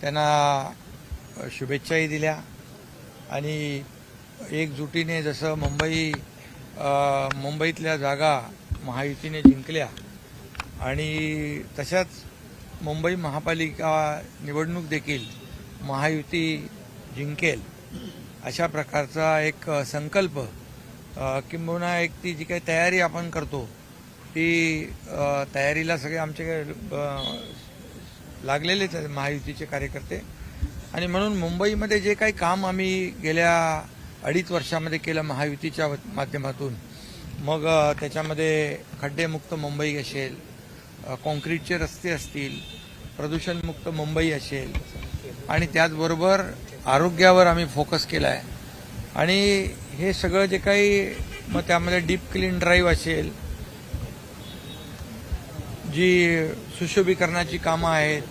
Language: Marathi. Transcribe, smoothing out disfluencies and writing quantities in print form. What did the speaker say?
त्यांना शुभेच्छाही दिल्या आणि एकजुटीने जसं मुंबईतल्या जागा महायुतीने जिंकल्या आणि तशाच मुंबई महापालिका निवडणूक देखील महायुती जिंकेल अशा प्रकारचा एक संकल्प किंबहुना एक ती जी काही तयारी आपण करतो ती तयारीला सगळे आमचे लागलेलेच आहेत महायुतीचे कार्यकर्ते आणि म्हणून मुंबईमध्ये जे काही काम आम्ही गेल्या 2.5 वर्षामध्ये केलं महायुतीच्या माध्यमातून मग त्याच्यामध्ये खड्डेमुक्त मुंबई असेल, कॉन्क्रीटचे रस्ते असतील, प्रदूषणमुक्त मुंबई असेल आणि त्याचबरोबर आरोग्यावर आम्ही फोकस केला आहे आणि हे सगळं जे काही मग त्यामध्ये डीप क्लीन ड्राईव्ह असेल, जी सुशोभीकरणाची कामं आहेत,